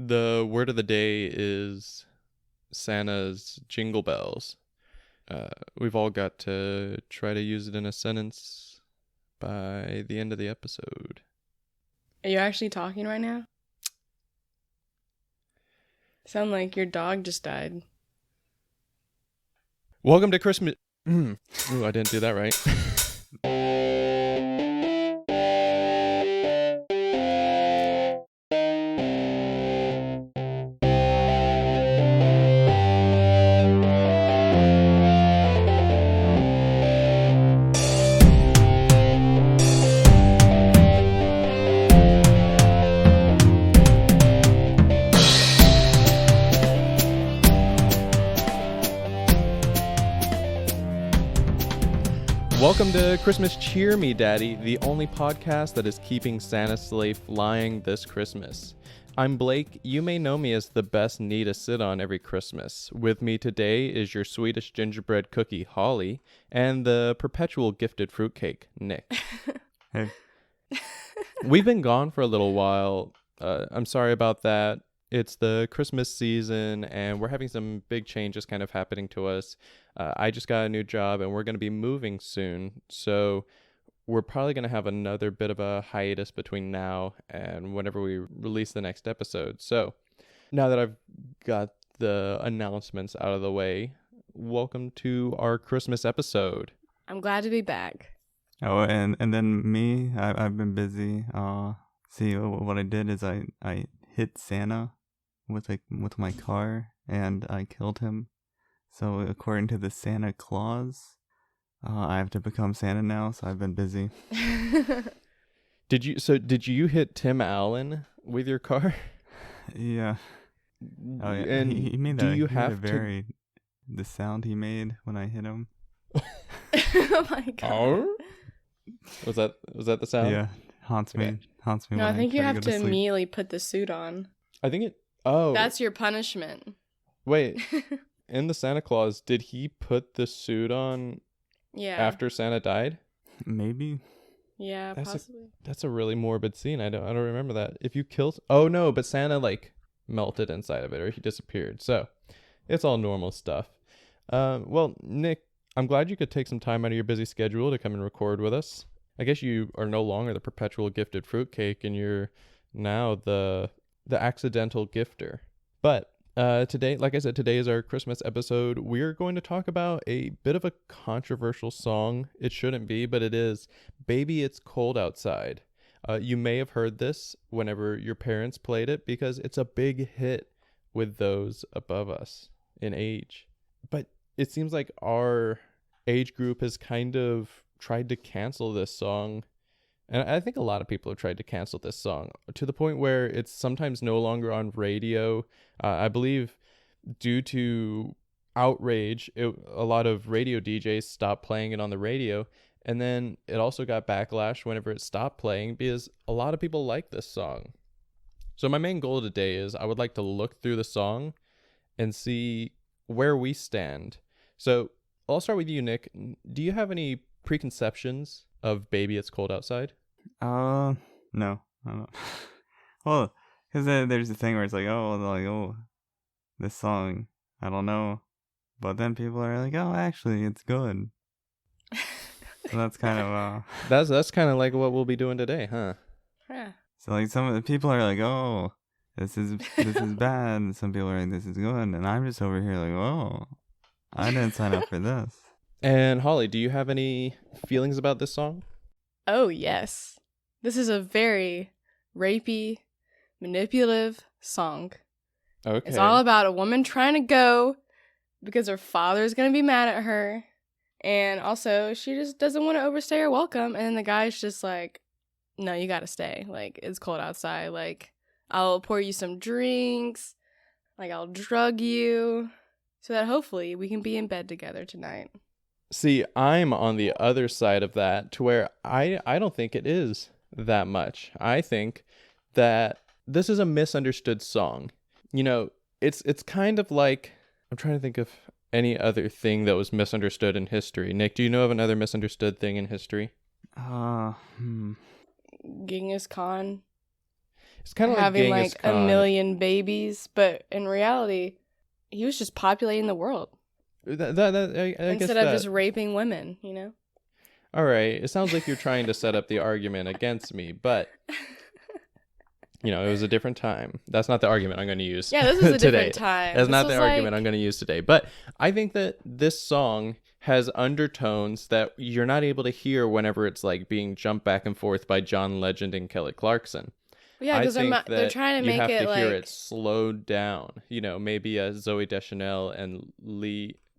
The word of the day is Santa's jingle bells. We've all got to try to use it in a sentence by the end of the episode. Are you actually talking right now? Sound like your dog just died. Welcome to Christmas. Ooh, I didn't do that right. Welcome to Christmas Cheer Me Daddy, the only podcast that is keeping Santa's sleigh flying this Christmas. I'm Blake. You may know me as the best knee to sit on every Christmas. With me today is your Swedish gingerbread cookie, Holly, and the perpetual gifted fruitcake, Nick. Hey. We've been gone for a little while. I'm sorry about that. It's the Christmas season, and we're having some big changes kind of happening to us. I just got a new job, and we're going to be moving soon. So we're probably going to have another bit of a hiatus between now and whenever we release the next episode. So now that I've got the announcements out of the way, welcome to our Christmas episode. I'm glad to be back. Oh, and then me, I've been busy. See, what I did is I hit Santa with my car, and I killed him. So according to the Santa Claus, I have to become Santa now. So I've been busy. Did you hit Tim Allen with your car? Yeah. Oh yeah. And he made do that. you he made have to? The sound he made when I hit him. Oh my god. Was that the sound? Yeah, haunts me. Okay. Haunts me. No, when I think you try have go to sleep. immediately put the suit on. I think it. Oh, That's your punishment. wait. In the Santa Claus, did he put the suit on Yeah. after Santa died? Maybe. Yeah, That's possibly. That's a really morbid scene. I don't remember that. If you killed, oh no, but Santa like melted inside of it, or he disappeared. So it's all normal stuff. Well, Nick, I'm glad you could take some time out of your busy schedule to come and record with us. I guess you are no longer the perpetual gifted fruitcake, and you're now the accidental gifter. But today, like I said, today is our Christmas episode. We're going to talk about a bit of a controversial song. It shouldn't be, but it is. Baby, It's Cold Outside. You may have heard this whenever your parents played it because it's a big hit with those above us in age. But it seems like our age group has kind of tried to cancel this song. And I think a lot of people have tried to cancel this song to the point where it's sometimes no longer on radio. I believe due to outrage, a lot of radio DJs stopped playing it on the radio. And then it also got backlash whenever it stopped playing because a lot of people like this song. So my main goal today is I would like to look through the song and see where we stand. So I'll start with you, Nick. Do you have any preconceptions of Baby It's Cold Outside? No, I don't. Well, because there's the thing where it's like, this song, I don't know, but then people are like, oh, actually, it's good. So that's kind of That's kind of like what we'll be doing today, huh? Yeah. So like some of the people are like, oh, this is bad, and some people are like, this is good, and I'm just over here like, oh, I didn't sign up for this. And Holly, do you have any feelings about this song? Oh, yes. This is a very rapey, manipulative song. Okay. It's all about a woman trying to go because her father's going to be mad at her. And also, she just doesn't want to overstay her welcome. And then the guy's just like, no, you got to stay. Like, it's cold outside. Like, I'll pour you some drinks. Like, I'll drug you. So that hopefully we can be in bed together tonight. See, I'm on the other side of that to where I don't think it is that much. I think that this is a misunderstood song. You know, it's kind of like, I'm trying to think of any other thing that was misunderstood in history. Nick, do you know of another misunderstood thing in history? Genghis Khan. It's kind of like having Genghis like Khan. a million babies, but in reality, he was just populating the world I guess instead of that. just raping women. All right. It sounds like you're trying to set up the argument against me, but it was a different time. That's not the argument I'm going to use. Yeah, this is a today. different time. That's This not the was argument like- I'm going to use today. But I think that this song has undertones that you're not able to hear whenever it's like being jumped back and forth by John Legend and Kelly Clarkson. Yeah, because I think they're that trying to you make have it to like hear it slowed down. Maybe Zoe Deschanel and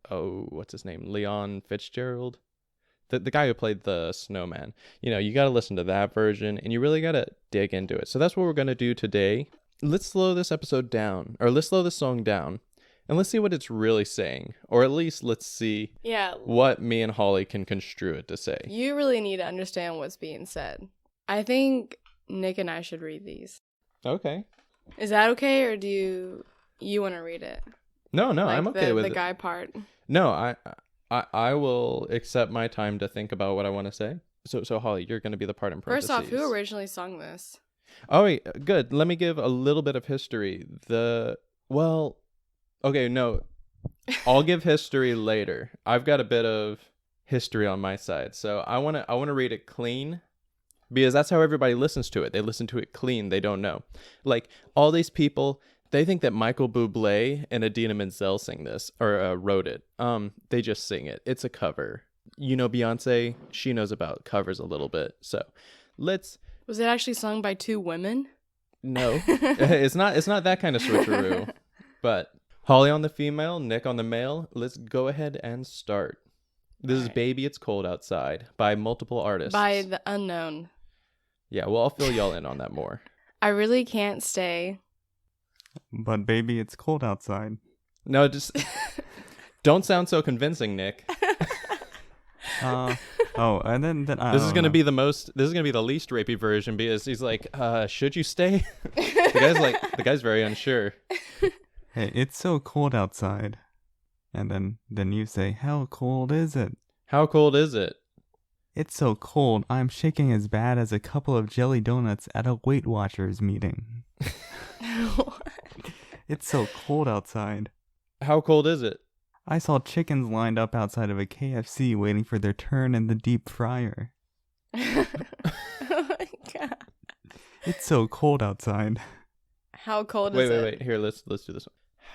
what's his name? Leon Fitzgerald. The guy who played the snowman. You got to listen to that version and you really got to dig into it. So that's what we're going to do today. Let's slow this episode down, or let's slow this song down, and let's see what it's really saying. Or at least let's see yeah. what me and Holly can construe it to say. You really need to understand what's being said. I think Nick and I should read these. Okay. Is that okay, or do you want to read it? No, Like I'm okay with the it. guy part. No, I will accept my time to think about what I want to say. So Holly, you're going to be the part in parentheses. First off, who originally sung this? Oh, wait, good. Let me give a little bit of history. Okay, no. I'll give history later. I've got a bit of history on my side. So I want to read it clean because that's how everybody listens to it. They listen to it clean. They don't know. Like all these people, they think that Michael Bublé and Idina Menzel sing this or wrote it. They just sing it. It's a cover. Beyonce, she knows about covers a little bit. So Was it actually sung by two women? No, it's not that kind of switcheroo. But Holly on the female, Nick on the male. Let's go ahead and start. This is Alright. Baby It's Cold Outside by multiple artists. By the unknown. Yeah, well, I'll fill y'all in on that more. I really can't stay. But baby, it's cold outside. No, just don't sound so convincing, Nick. And then This is gonna be the least rapey version because he's like, should you stay? the guy's very unsure. Hey, it's so cold outside. And then you say, how cold is it? How cold is it? It's so cold, I'm shaking as bad as a couple of jelly donuts at a Weight Watchers meeting. It's so cold outside. How cold is it? I saw chickens lined up outside of a KFC waiting for their turn in the deep fryer. Oh my god. It's so cold outside. How cold is it? Wait. Here, let's do this one.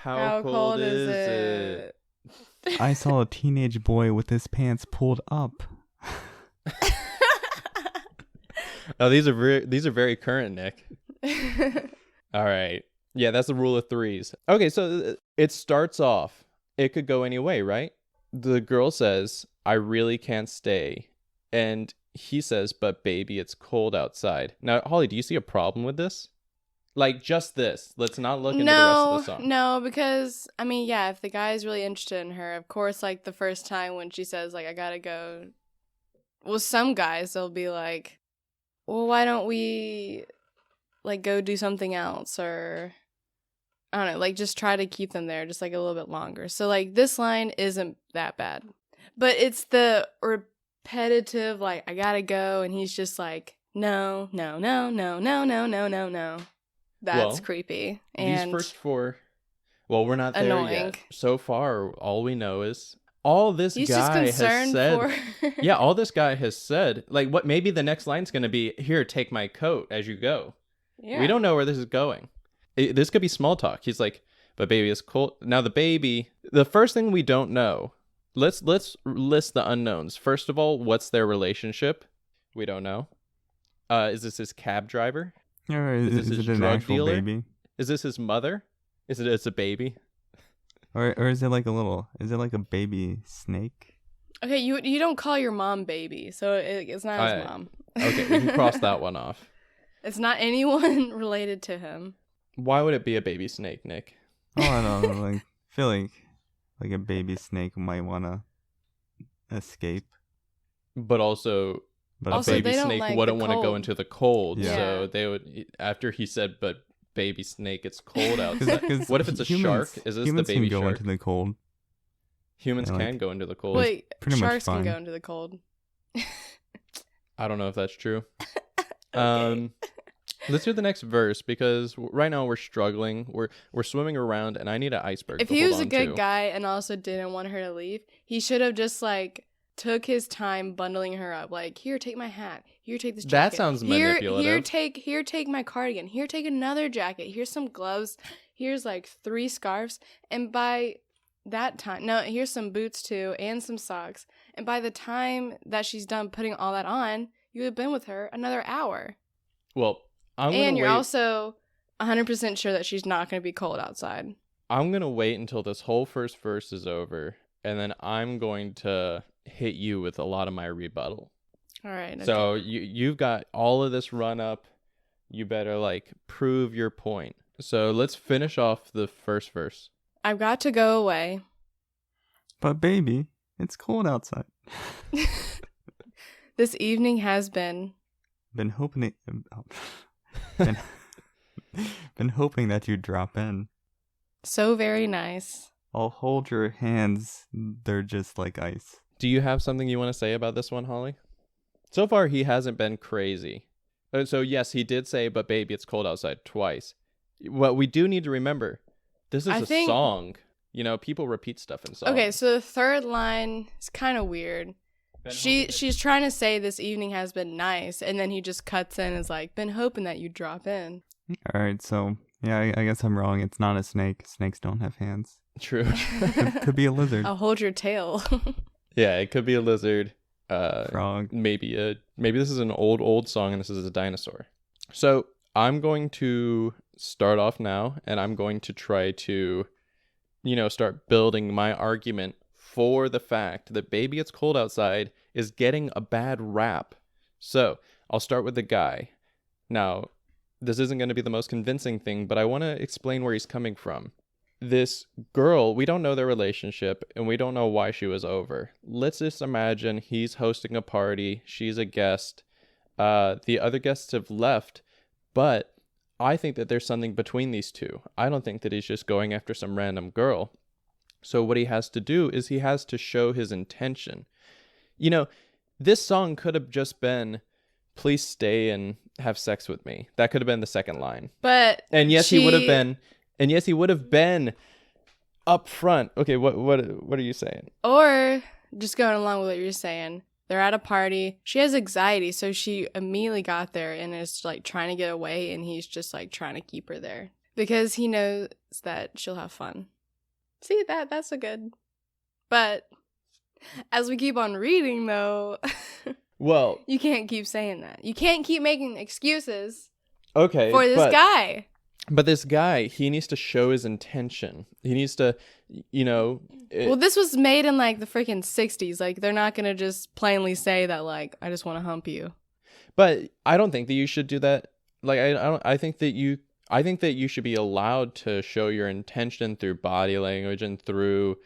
How cold is it? I saw a teenage boy with his pants pulled up. Oh, these are very current, Nick. All right. Yeah, that's the rule of threes. Okay, so it starts off. It could go any way, right? The girl says, I really can't stay. And he says, but baby, it's cold outside. Now, Holly, do you see a problem with this? Like, just this. Let's not look into the rest of the song. No, because, I mean, yeah, if the guy's really interested in her, of course, like, the first time when she says, like, I gotta go, well, some guys, they'll be like, well, why don't we, like, go do something else, or, I don't know, like, just try to keep them there just, like, a little bit longer. So, like, this line isn't that bad. But it's the repetitive, like, I gotta go, and he's just like, no. That's creepy. And These first four, well, we're not there annoying. yet. So far, all we know is all this he's just guy has concerned said. for Yeah, all this guy has said. Like, what? Maybe the next line's going to be, here, take my coat as you go. Yeah. We don't know where this is going. This could be small talk. He's like, but baby, it's cold. Now, the first thing we don't know, let's list the unknowns. First of all, what's their relationship? We don't know. Is this his cab driver? Or Is this is his it an drug actual dealer? baby? Is this his mother? It's a baby? Or is it like a baby snake? Okay, you don't call your mom baby, so it's not his Alright. mom. Okay, we can cross that one off. It's not anyone related to him. Why would it be a baby snake, Nick? Oh, I don't know. Like, feel like a baby snake might wanna escape, But also, but a Also, baby they don't snake like wouldn't the want to go cold. into the cold. Yeah. So they would, after he said, but baby snake, it's cold outside. 'Cause What if it's a humans- shark? Is this the humans baby can go shark? into the cold? Humans Yeah, can like- go into the cold. Wait, pretty much sharks can fine. go into the cold. I don't know if that's true. Okay. Let's do the next verse because right now we're struggling. We're swimming around, and I need an iceberg. If to he hold was a on good to. guy and also didn't want her to leave, he should have just like took his time bundling her up. Like, here, take my hat. Here, take this jacket. That sounds Here, manipulative. take my cardigan. Here, take another jacket. Here's some gloves. Here's like 3 scarves. And by that time, no, here's some boots too and some socks. And by the time that she's done putting all that on, you have been with her another hour. Well, I'm And gonna you're wait. also 100% sure that she's not going to be cold outside. I'm gonna wait until this whole first verse is over, and then I'm going to hit you with a lot of my rebuttal. All right. Okay. So you've got all of this run up. You better like prove your point. So let's finish off the first verse. I've got to go away. But baby, it's cold outside. This evening has been. Been hoping been, been hoping that you'd drop in. So very nice. I'll hold your hands. They're just like ice. Do you have something you want to say about this one, Holly? So far, he hasn't been crazy. So yes, he did say, but baby, it's cold outside twice. What we do need to remember, this is I a think- song. You know, people repeat stuff in songs. Okay, so the third line is kind of weird. She's trying to say this evening has been nice, and then he just cuts in and is like, been hoping that you'd drop in. All right, so yeah, I guess I'm wrong. It's not a snake. Snakes don't have hands. True. Could be a lizard, I'll hold your tail. Yeah, it could be a lizard. frog. Maybe this is an old song and this is a dinosaur. So I'm going to start off now, and I'm going to try to, start building my argument for the fact that Baby It's Cold Outside is getting a bad rap. So I'll start with the guy. Now, this isn't going to be the most convincing thing, but I want to explain where he's coming from. This girl, we don't know their relationship, and we don't know why she was over. Let's just imagine he's hosting a party, she's a guest, the other guests have left, but I think that there's something between these two. I don't think that he's just going after some random girl. So what he has to do is he has to show his intention. This song could have just been, please stay and have sex with me. That could have been the second line. But And yes, he would have been up front. Okay, what are you saying? Or just going along with what you're saying, they're at a party. She has anxiety, so she immediately got there and is like trying to get away, and he's just like trying to keep her there because he knows that she'll have fun. See, that's a good. But as we keep on reading, though, Well, you can't keep saying that. You can't keep making excuses okay. for this guy. But this guy, he needs to show his intention. He needs to, Well, this was made in like the freaking 60s. Like, they're not going to just plainly say that, like, I just want to hump you. But I don't think that you should do that. Like, I think that you should be allowed to show your intention through body language and through,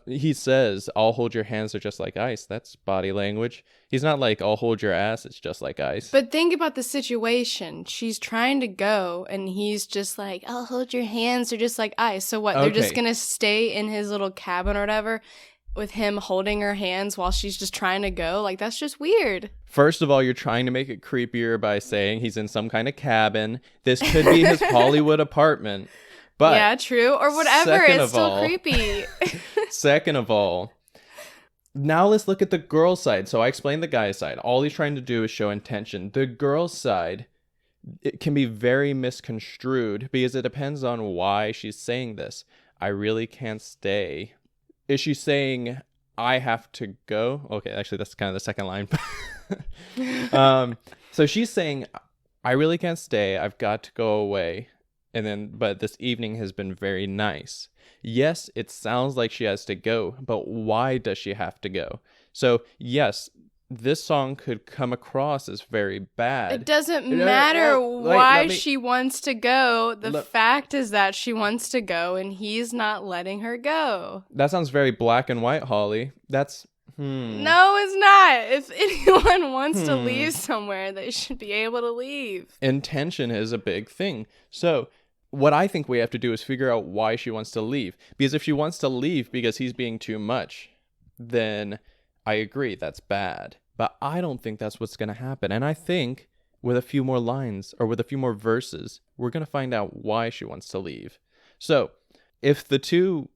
he says, I'll hold your hands, they're just like ice. That's body language. He's not like, I'll hold your ass, it's just like ice. But think about the situation. She's trying to go, and he's just like, I'll hold your hands, they're just like ice. So what? They're just Okay. going to stay in his little cabin or whatever with him holding her hands while she's just trying to go? Like, that's just weird. First of all, you're trying to make it creepier by saying he's in some kind of cabin. This could be his Hollywood apartment. But yeah, true. Or whatever. second It's of still all- creepy. second of all, now let's look at the girl's side. So I explained the guy's side. All he's trying to do is show intention. The girl's side, it can be very misconstrued because it depends on why she's saying this. I really can't stay. Is she saying, I have to go? Okay, actually, that's kind of the second line. So she's saying, I really can't stay. I've got to go away. But this evening has been very nice. Yes, it sounds like she has to go, but why does she have to go? So yes, this song could come across as very bad. It doesn't No, matter well, like, why let me- she wants to go. The Let- fact is that she wants to go, and he's not letting her go. That sounds very black and white, Holly. That's No, it's not. If anyone wants to Hmm. leave somewhere, they should be able to leave. Intention is a big thing. So what I think we have to do is figure out why she wants to leave. Because if she wants to leave because he's being too much, then I agree, that's bad. But I don't think that's what's going to happen. And I think with a few more lines or with a few more verses, we're going to find out why she wants to leave. So, if the two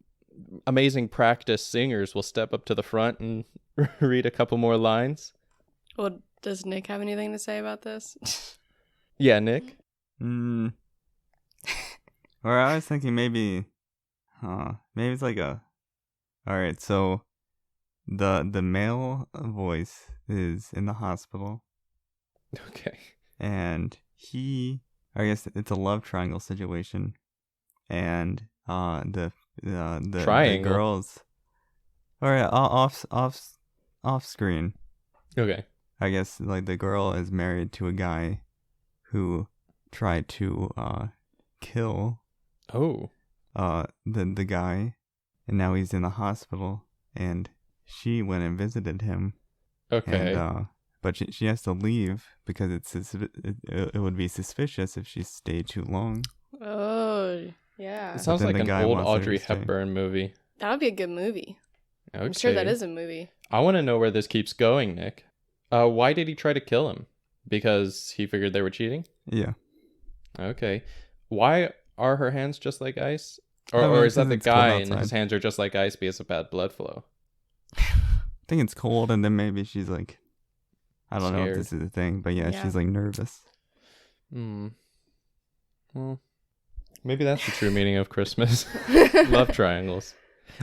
amazing practice singers will step up to the front and read a couple more lines. Well, does Nick have anything to say about this? Yeah, Nick? Or I was thinking maybe it's like a... Alright, so the male voice is in the hospital. Okay. And I guess it's a love triangle situation. And the Triangle? girls... Alright, off screen. Okay. I guess like the girl is married to a guy who tried to kill Oh. the guy, and now he's in the hospital, and she went and visited him. Okay. And, but she has to leave because it would be suspicious if she stayed too long. Oh, yeah. It sounds then like the an guy old wants her to Audrey stay. Hepburn movie. That would be a good movie. Okay. I'm sure that is a movie. I want to know where this keeps going, Nick. Why did he try to kill him? Because he figured they were cheating? Yeah. Okay. Why are her hands just like ice? Or, I mean, or is that because the it's cold guy and his outside. hands are just like ice because of bad blood flow? I think it's cold, and then maybe she's like, I don't know if Scared. this is a thing, but yeah, Yeah. she's like nervous. Well, maybe that's the true meaning of Christmas. Love triangles.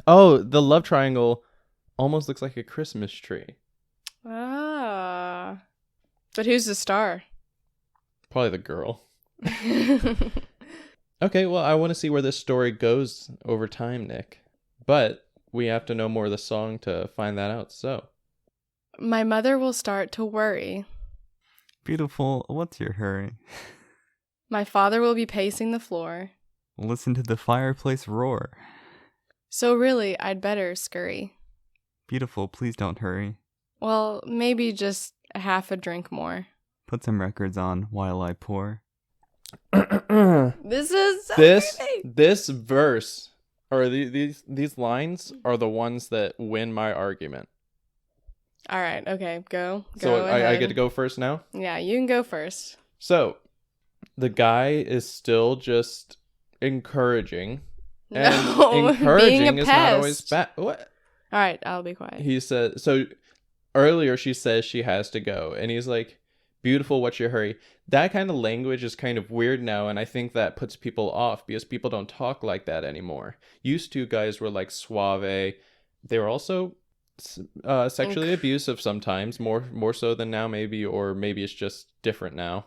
Oh, the love triangle almost looks like a Christmas tree. Ah. But who's the star? Probably the girl. Okay, well, I want to see where this story goes over time, Nick. But we have to know more of the song to find that out, so. My mother will start to worry. Beautiful, what's your hurry? My father will be pacing the floor. Listen to the fireplace roar. So really, I'd better scurry. Beautiful, please don't hurry. Well, maybe just a half a drink more. Put some records on while I pour. This is so creepy. This verse, or these lines are the ones that win my argument. All right, okay, go So I ahead. get to go first now? Yeah, you can go first. So, the guy is still just encouraging. And No, encouraging being a is not always pest. bad. What? All right, I'll be quiet. He said, so earlier she says she has to go. And he's like, beautiful, what's your hurry? That kind of language is kind of weird now. And I think that puts people off because people don't talk like that anymore. Used to, guys were like suave. They were also sexually abusive sometimes, more so than now maybe, or maybe it's just different now.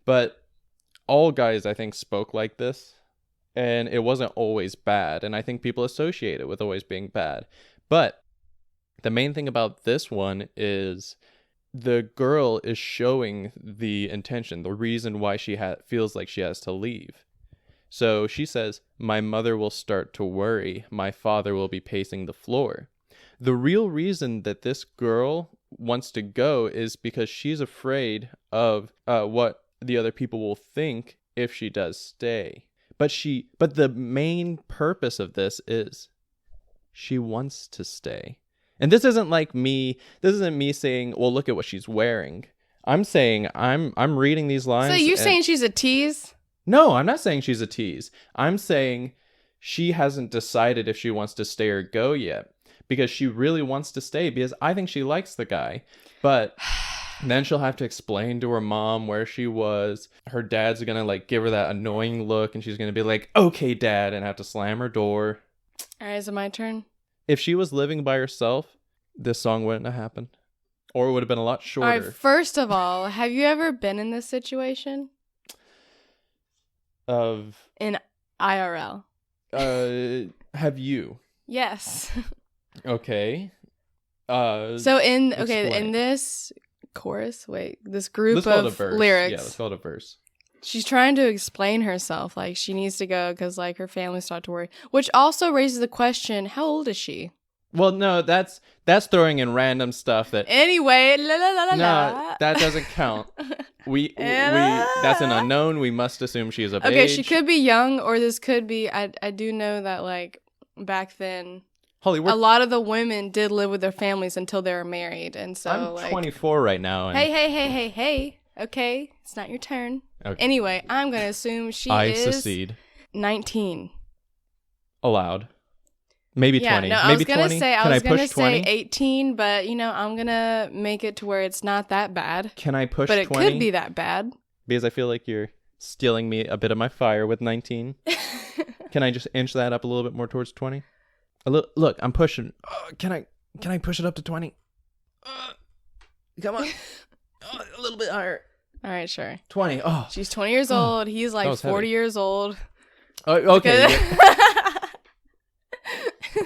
But all guys, I think, spoke like this. And it wasn't always bad. And I think people associate it with always being bad. But the main thing about this one is the girl is showing the intention, the reason why she feels like she has to leave. So she says, my mother will start to worry. My father will be pacing the floor. The real reason that this girl wants to go is because she's afraid of what the other people will think if she does stay. But the main purpose of this is she wants to stay. And this isn't me saying, well, look at what she's wearing. I'm saying I'm reading these lines. So you're saying she's a tease? No, I'm not saying she's a tease. I'm saying she hasn't decided if she wants to stay or go yet. Because she really wants to stay, because I think she likes the guy. But then she'll have to explain to her mom where she was. Her dad's going to give her that annoying look, and she's going to be like, okay, Dad, and have to slam her door. All right, is it my turn? If she was living by herself, this song wouldn't have happened. Or it would have been a lot shorter. All right, first of all, have you ever been in this situation? In IRL. Have you? Yes. Okay. So in explain. this chorus, this group Let's call it a of verse. lyrics, Yeah, let's call it a verse. she's trying to explain herself, like she needs to go because her family start to worry. Which also raises the question: how old is she? Well, no, that's throwing in random stuff that. Anyway, la la la la. No, that doesn't count. We that's an unknown. We must assume she is of age. Okay, she could be young, or this could be. I do know that back then, Holly, a lot of the women did live with their families until they were married, and so I'm 24 right now. And hey. Okay, It's not your turn. Okay. Anyway, I'm going to assume she I is secede. 19. Allowed. Maybe 20. No, Maybe I was gonna 20. say Can I gonna push say 20? 18, but I'm gonna make it to where it's not that bad. Can I push But it 20? could be that bad. Because I feel like you're stealing me a bit of my fire with 19. Can I just inch that up a little bit more towards 20? Look, I'm pushing. Can I push it up to 20? Come on. A little bit higher. All right, sure. 20. Oh. She's 20 years old. He's That like was 40 heavy. years old. Okay.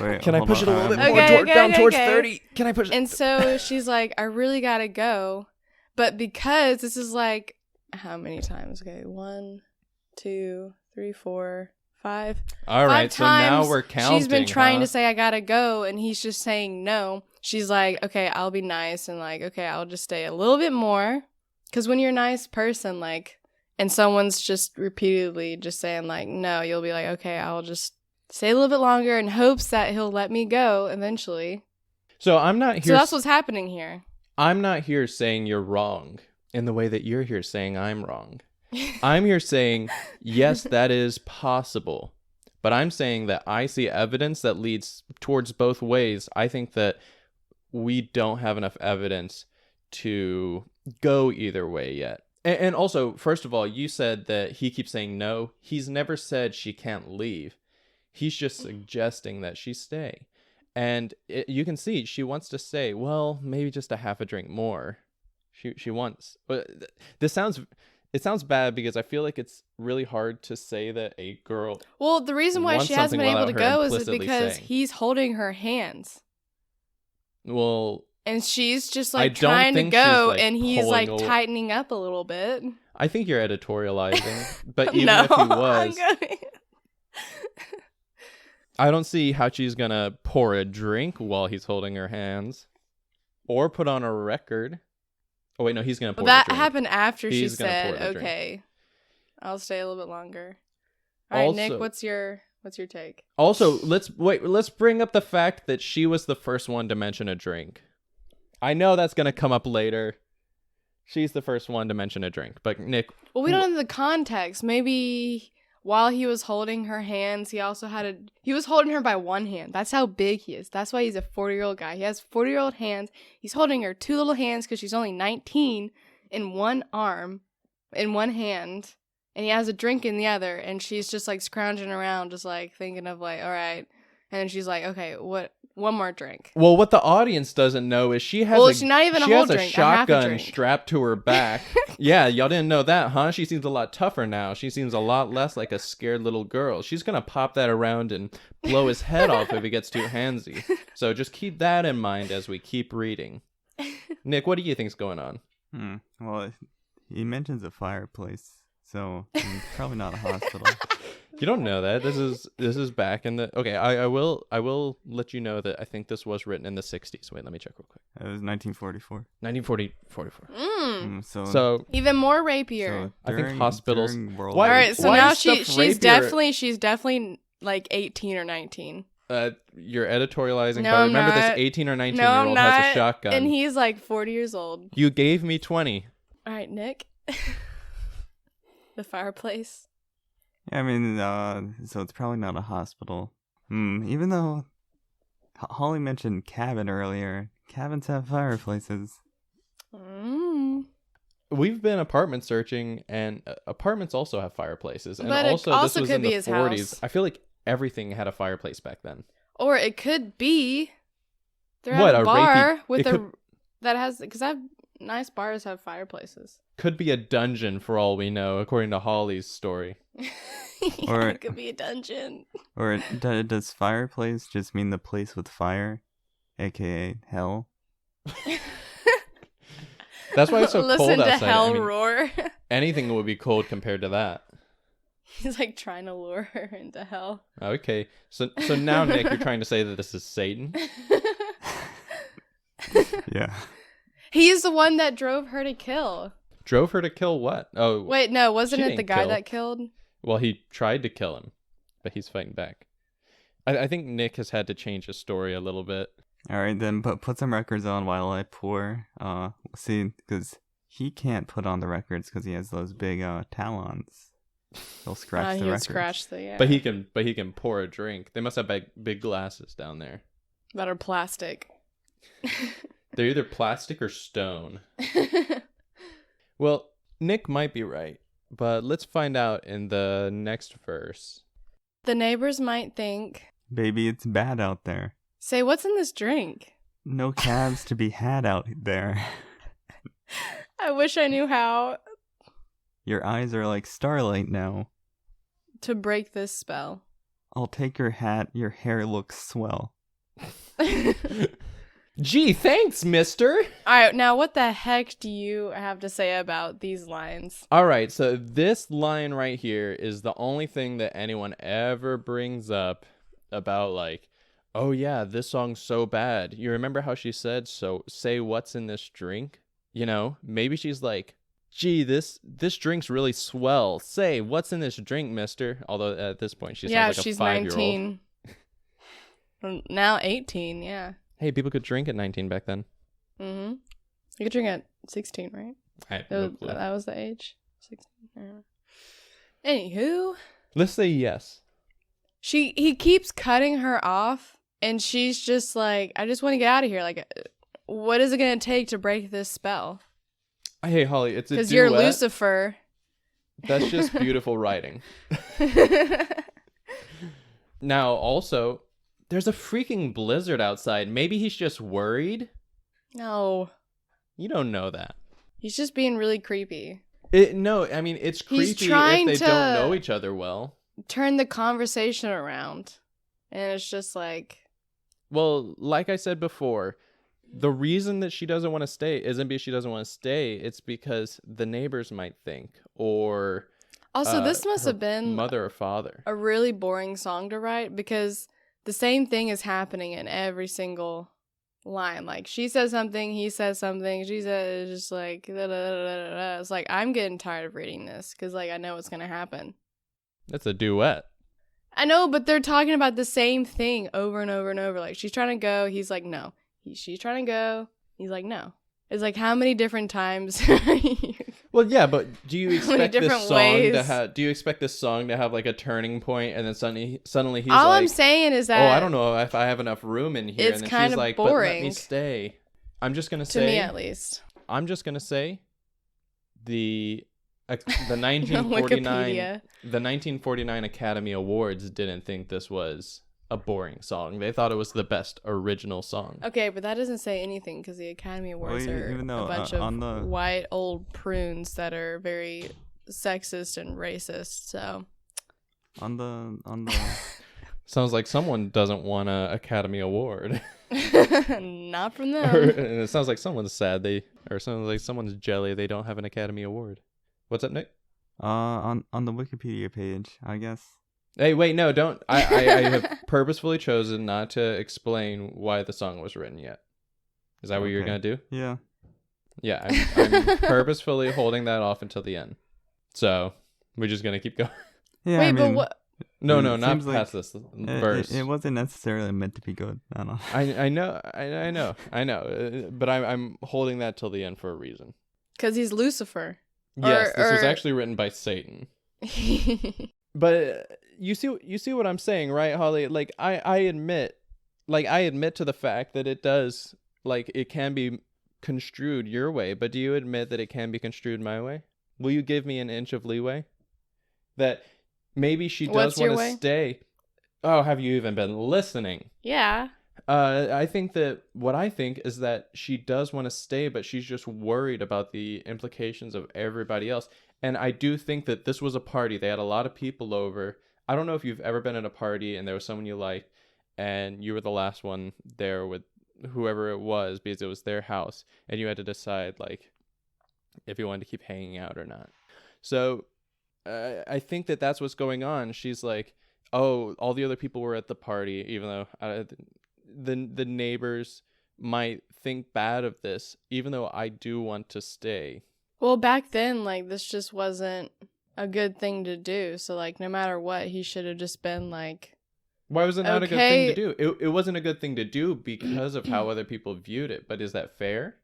Wait, Can I hold push on, it a little bit I'm- more Okay, down towards okay. 30? Can I push it? And so she's like, I really gotta go. But because this is like, how many times? Okay, 1, 2, 3, 4, 5. All right, 5 so now times we're counting. she's been trying huh? to say I gotta go, and he's just saying no. She's like, okay, I'll be nice, and like, okay, I'll just stay a little bit more. Because when you're a nice person, like, and someone's just repeatedly just saying like no, you'll be like, okay, I'll just stay a little bit longer in hopes that he'll let me go eventually. So I'm not So here. that's what's happening here. I'm not here saying you're wrong in the way that you're here saying I'm wrong. I'm here saying, yes, that is possible. But I'm saying that I see evidence that leads towards both ways. I think that we don't have enough evidence to go either way yet. And also, first of all, you said that he keeps saying no. He's never said she can't leave. He's just suggesting that she stay. And you can see she wants to say, well, maybe just a half a drink more. She wants. But it sounds bad because I feel like it's really hard to say that a girl. Well, the reason why wants she hasn't been something able to without her go is implicitly because saying. he's holding her hands. Well, And she's just I like don't trying to think she's, go, like, and he's pulling like away. tightening up a little bit. I think you're editorializing. But even No, if he I'm was, gonna- I don't see how she's gonna pour a drink while he's holding her hands, or put on a record. Oh wait, no, he's gonna pour Well, that the drink. happened after He's she gonna pour said, the drink. "Okay, I'll stay a little bit longer." All right, Nick, Also- what's your take? Also, let's bring up the fact that she was the first one to mention a drink. I know that's gonna come up later. She's the first one to mention a drink, but Nick, Well, we don't know the context. Maybe while he was holding her hands, he was holding her by one hand. That's how big he is. That's why he's a 40-year-old guy. He has 40-year-old hands. He's holding her two little hands because she's only 19 in one arm, in one hand, and he has a drink in the other, and she's just like scrounging around, just like thinking of like, all right. And then she's like, okay, what? One more drink. well, what the audience doesn't know is she has She's not even a she whole has drink, a half a shotgun drink. strapped to her back. Yeah, y'all didn't know that, huh? She seems a lot tougher now. She seems a lot less like a scared little girl. She's gonna pop that around and blow his head off if he gets too handsy. So just keep that in mind as we keep reading. Nick, what do you think's going on? Well, he mentions a fireplace, so it's probably not a hospital. You don't know that. This is back in the. Okay, I will let you know that I think this was written in the 60s. Wait, let me check real quick. It was 1944. 1944. So Even more rapier. I think hospitals- during World Why- All War right, so why now is stuff she's rapier? definitely like 18 or 19. You're editorializing, No, but I'm remember not. this 18 or 19 No, year I'm old not. has a shotgun. And he's like 40 years old. You gave me 20. All right, Nick. The fireplace. I mean, so it's probably not a hospital. Even though Holly mentioned cabin earlier, cabins have fireplaces. We've been apartment searching, and apartments also have fireplaces. And But it also, also this was could in be the his 40s. house. I feel like everything had a fireplace back then. Or it could be they're What, at a a bar rapey- with it could- that has, because nice bars have fireplaces. Could be a dungeon for all we know, according to Holly's story. Yeah, Or- it could be a dungeon. Or does fireplace just mean the place with fire, aka hell? That's why it's so Listen cold to outside. hell I mean, roar. anything would be cold compared to that. He's like trying to lure her into hell. Okay, so now Nick, you're trying to say that this is Satan? Yeah. He's the one that drove her to kill. Drove her to kill what? Oh, Wait, no, wasn't she it the didn't guy kill. that killed? well, he tried to kill him, but he's fighting back. I think Nick has had to change his story a little bit. All right, then put some records on while I pour. See, because he can't put on the records because he has those big talons. He'll scratch He the would records. scratch the, yeah. But he can pour a drink. They must have big glasses down there. That are plastic. They're either plastic or stone. Well, Nick might be right, but let's find out in the next verse. The neighbors might think, Baby, it's bad out there. say, what's in this drink? No cabs to be had out there. I wish I knew how Your eyes are like starlight now. to break this spell. I'll take your hat, your hair looks swell. Gee, thanks, mister. All right, now what the heck do you have to say about these lines? All right, so this line right here is the only thing that anyone ever brings up about, like, oh yeah, this song's so bad. You remember how she said, so say what's in this drink? You know, maybe she's like, gee, this drink's really swell. Say, what's in this drink, mister? Although at this point she sounds like she's a 5-year-old. 19. Now 18, yeah. Hey, people could drink at 19 back then. Mm-hmm. You could drink at 16, right? I have no clue. That was the age? 16. Yeah. Anywho, Let's say yes. he keeps cutting her off, and she's just like, I just want to get out of here. Like, what is it going to take to break this spell? Hey, Holly, it's a duet. Because you're Lucifer. That's just beautiful writing. Now, also, there's a freaking blizzard outside. Maybe he's just worried. No. You don't know that. He's just being really creepy. No, I mean, it's He's creepy trying if they to- don't know each other well. Turn the conversation around. And it's just like, Well, like I said before, the reason that she doesn't want to stay isn't because she doesn't want to stay. It's because the neighbors might think, or also, this must her have been mother or father. a really boring song to write, because the same thing is happening in every single line. Like, she says something, he says something, she says, it's just like, da, da, da, da, da. It's like, I'm getting tired of reading this, because, like, I know what's going to happen. That's a duet. I know, but they're talking about the same thing over and over and over. Like, she's trying to go, he's like, no. She's trying to go, he's like, no. It's like, how many different times? Well, yeah, but do you expect this different song ways. to have? Do you expect this song to have like a turning point, and then suddenly he's All like, I'm saying is that, "Oh, I don't know if I have enough room in here," It's and then kinda she's like, "But let me boring. stay." I'm just gonna to say, me at least. I'm just gonna say, the 1949 Wikipedia. the 1949 Academy Awards didn't think this was a boring song. They thought it was the best original song. Okay, but that doesn't say anything, because the Academy Awards Well, are even though, a bunch on of the- white old prunes that are very sexist and racist. So On the Sounds like someone doesn't want an Academy Award. not from And them. it sounds like someone's sad sounds like someone's jelly they don't have an Academy Award. What's up, Nick? on the Wikipedia page, I guess. Hey, wait, no, don't. I have purposefully chosen not to explain why the song was written yet. Is that what you're Okay. gonna do? Yeah. Yeah, I'm purposefully holding that off until the end. So we're just gonna keep going. Yeah. Wait, I but mean, what? No, It no, not seems like past this verse. It wasn't necessarily meant to be good. I don't know. I know. But I'm holding that till the end for a reason. Because he's Lucifer. Yes, this was or- actually written by Satan. But you see what I'm saying, right, Holly? Like I admit to the fact that it does, like, it can be construed your way, but do you admit that it can be construed my way? Will you give me an inch of leeway? That maybe she does What's your want to way? stay. Oh, have you even been listening? Yeah. I think that what I think is that she does want to stay, but she's just worried about the implications of everybody else. And I do think that this was a party. They had a lot of people over. I don't know if you've ever been at a party and there was someone you liked and you were the last one there with whoever it was because it was their house and you had to decide, like, if you wanted to keep hanging out or not. So I think that that's what's going on. She's like, oh, all the other people were at the party, even though the neighbors might think bad of this, even though I do want to stay. Well, back then, like, this just wasn't a good thing to do. So, like, no matter what, he should have just been like, Why was it not a good Okay. thing to do? It wasn't a good thing to do because of how other people viewed it. But is that fair?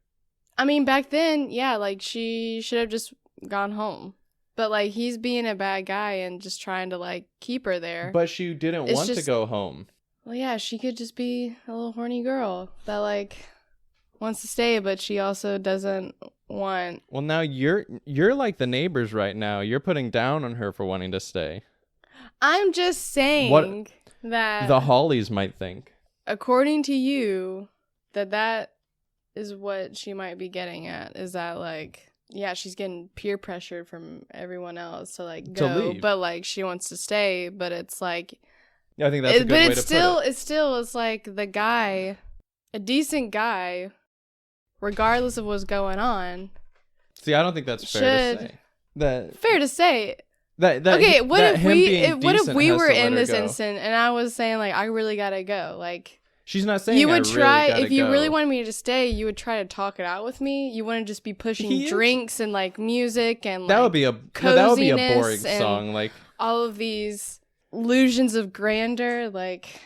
I mean, back then, yeah, like, she should have just gone home. But, like, he's being a bad guy and just trying to, like, keep her there. But she didn't It's want to just- go home. Well, yeah, she could just be a little horny girl that, like, wants to stay, but she also doesn't want... Well, now you're like the neighbors right now. You're putting down on her for wanting to stay. I'm just saying that... The Hollies might think. According to you, that is what she might be getting at. Is that, like... Yeah, she's getting peer pressured from everyone else to, like, To go. leave. But, like, she wants to stay, but it's, like... Yeah, I think that's a good but way it's to still, put it. it's still, it's like the guy, a decent guy, regardless of what's going on. See, I don't think that's fair to should- say. That Fair to say. that Okay, what that if him being what if decent we has were to let in her this go. instant and I was saying, like, I really gotta go, like, She's not saying you would I try, really gotta if you go. really wanted me to stay, you would try to talk it out with me. You wouldn't just be pushing He is- drinks and, like, music and, That like, would be a that would be a boring coziness and- song. Like, all of these illusions of grandeur, like...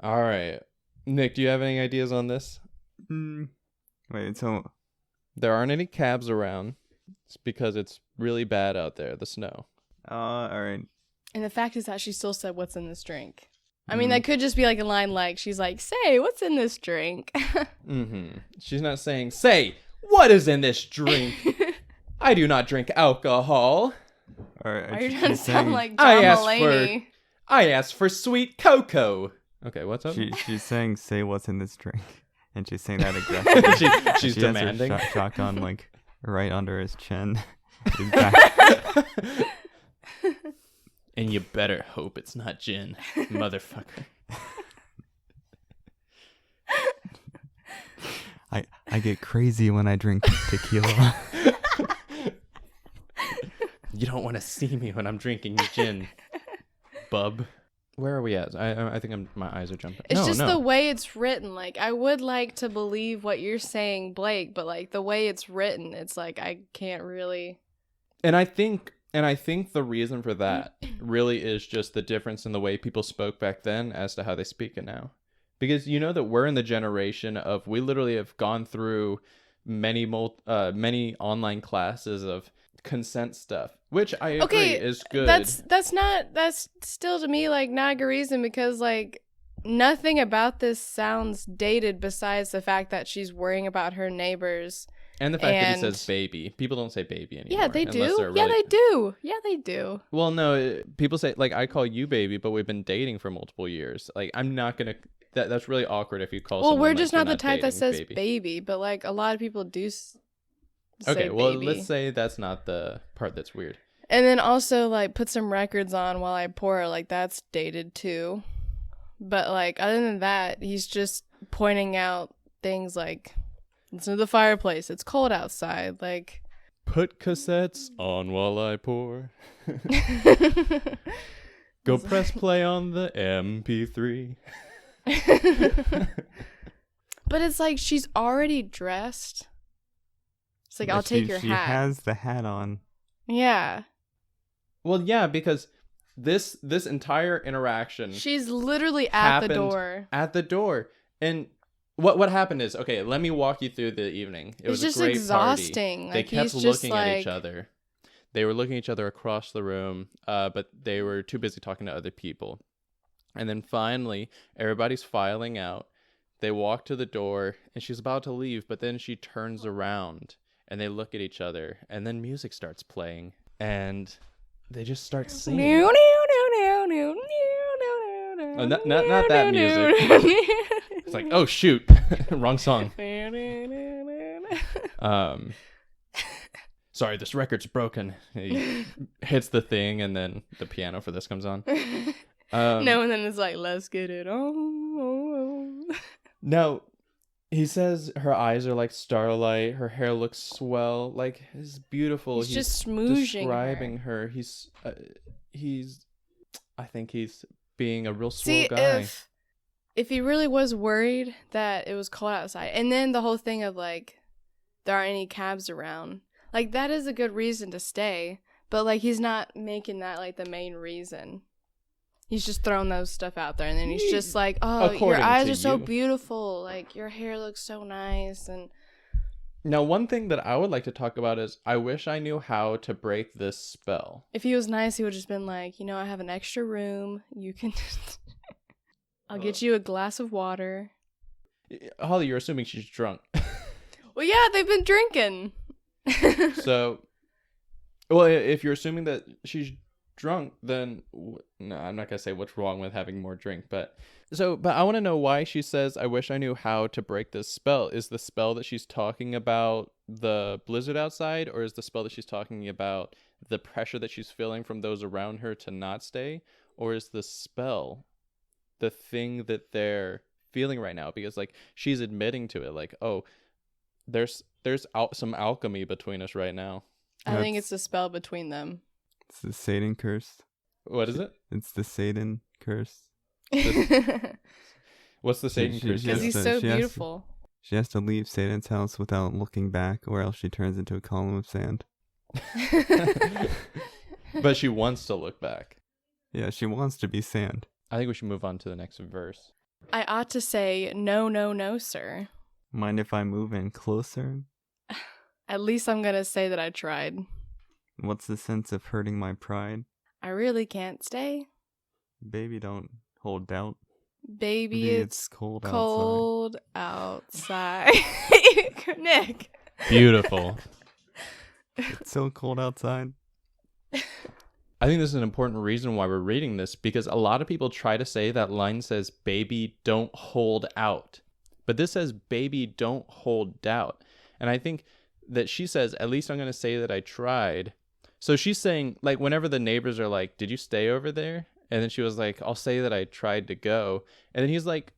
all right, Nick, do you have any ideas on this? Wait, so There aren't any cabs around. It's because it's really bad out there, the snow. all right. And the fact is that she still said, "What's in this drink?" I mean, that could just be like a line like, she's like, "Say, what's in this drink?" Mm-hmm. She's not saying, "Say, what is in this drink? I do not drink alcohol. Or Are you trying to sound like I John asked Mulaney? I asked for sweet cocoa." Okay, what's up? she's saying, "Say what's in this drink," and she's saying that aggressively. She's She has her demanding. shotgun like right under his chin. He's back. And you better hope it's not gin, motherfucker. I get crazy when I drink tequila. You don't want to see me when I'm drinking gin, bub. Where are we at? I think my eyes are jumping. It's no, just no. the way it's written. Like, I would like to believe what you're saying, Blake, but like the way it's written, it's like I can't really. And I think the reason for that really is just the difference in the way people spoke back then as to how they speak it now. Because you know that we're in the generation of, we literally have gone through many online classes of consent stuff, which I agree is good. That's still to me like not a good reason, because like nothing about this sounds dated besides the fact that she's worrying about her neighbors. And the fact that he and- says baby. People don't say baby anymore. Yeah, they unless do. they're Yeah, really- they do. Yeah, they do. Well, no, people say, like, I call you baby, but we've been dating for multiple years. Like, I'm not going to... That's really awkward if you call Well, someone, we're like, just you're not the type that dating, says baby, but like a lot of people do say Okay, well, baby. let's say that's not the part that's weird. And then also like put some records on while I pour, like that's dated too. But like other than that, he's just pointing out things like, listen to the fireplace, it's cold outside, like Put cassettes on while I pour. Go press play on the MP3. But it's like she's already dressed. It's like, I'll take your she hat. has the hat on. Yeah. Well, yeah, because this entire interaction She's literally at the happened door. at the door. And what happened is, okay, let me walk you through the evening. It was just a great exhausting. party. They Like, kept he's just looking at each like- other. They were looking at each other across the room, but they were too busy talking to other people. And then finally, everybody's filing out. They walk to the door, and she's about to leave, but then she turns around, and they look at each other, and then music starts playing, and they just start singing. Oh, not that music. It's like, oh shoot, wrong song. Sorry, this record's broken. He hits the thing, and then the piano for this comes on. No, and then it's like, let's get it on. Now, he says her eyes are like starlight. Her hair looks swell. Like, it's beautiful. He's just smooshing describing her. He's, I think he's being a real swell See, guy. if he really was worried that it was cold outside, and then the whole thing of like, there aren't any cabs around, like that is a good reason to stay. But like, he's not making that like the main reason. He's just throwing those stuff out there, and then he's just like, "Oh, your According eyes to are so you. beautiful. Like your hair looks so nice." And Now, one thing that I would like to talk about is I wish I knew how to break this spell. If he was nice, he would just been like, I have an extra room. You can. I'll get you a glass of water. Holly, you're assuming she's drunk. Well, yeah, they've been drinking. So, well, if you're assuming that she's drunk, then no, I'm not gonna say what's wrong with having more drink, but I want to know why she says, "I wish I knew how to break this spell." Is the spell that she's talking about the blizzard outside, or is the spell that she's talking about the pressure that she's feeling from those around her to not stay, or is the spell the thing that they're feeling right now? Because like she's admitting to it, like, oh, there's some alchemy between us right now. I think it's the spell between them. It's the Satan curse. What is it? It's the Satan curse. What's the Satan curse? Because he's so beautiful. She has to leave Satan's house without looking back, or else she turns into a column of sand. But she wants to look back. Yeah, she wants to be sand. I think we should move on to the next verse. I ought to say, no, no, no, sir. Mind if I move in closer? At least I'm going to say that I tried. What's the sense of hurting my pride? I really can't stay. Baby, don't hold doubt. Baby, it's cold outside. Nick. Beautiful. It's so cold outside. I think this is an important reason why we're reading this, because a lot of people try to say that line says, baby, don't hold out. But this says, baby, don't hold doubt. And I think that she says, at least I'm going to say that I tried. So she's saying, like, whenever the neighbors are like, did you stay over there? And then she was like, I'll say that I tried to go. And then he's like,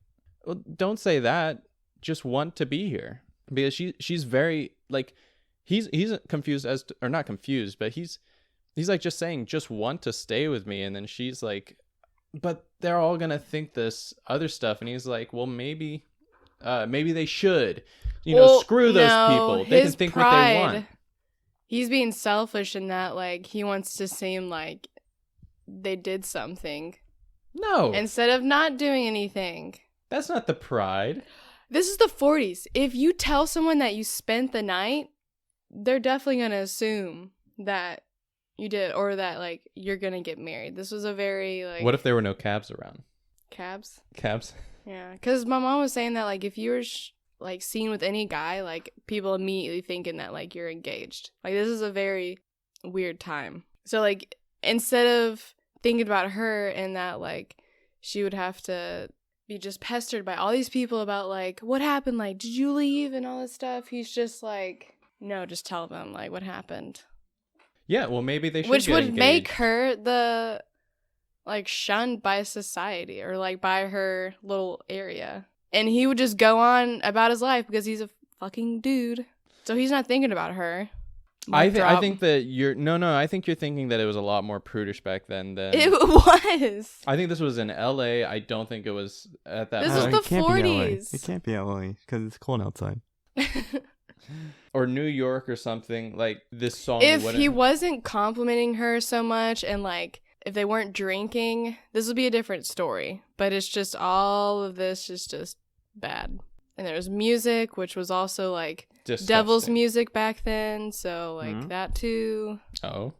well, don't say that. Just want to be here. Because she's very, like, he's confused as to, or not confused, but he's like just saying, just want to stay with me. And then she's like, but they're all going to think this other stuff. And he's like, well, maybe they should. Screw those people. They can think what they want. He's being selfish in that, like, he wants to seem like they did something. No. Instead of not doing anything. That's not the pride. This is the 40s. If you tell someone that you spent the night, they're definitely going to assume that you did, or that, like, you're going to get married. This was a very, like... What if there were no cabs around? Cabs? Cabs? Yeah, because my mom was saying that, like, if you were, like, seen with any guy, like, people immediately thinking that, like, you're engaged. Like, this is a very weird time. So, like, instead of thinking about her and that, like, she would have to be just pestered by all these people about, like, what happened? Like, did you leave? And all this stuff. He's just like, no, just tell them, like, what happened. Yeah, well, maybe they should Which get would engaged. make her the, like, shunned by society or, like, by her little area. And he would just go on about his life because he's a fucking dude. So he's not thinking about her. I think that I think you're thinking that it was a lot more prudish back then than it was. I think this was in LA. I don't think it was at that This point. was the 40s. It can't be LA because it's cold outside. Or New York or something. Like, this song If he wasn't complimenting her so much and, like, if they weren't drinking, this would be a different story. But it's just all of this is just bad. And there was music, which was also, like, Disgusting. devil's music back then. So, like, that too. Oh.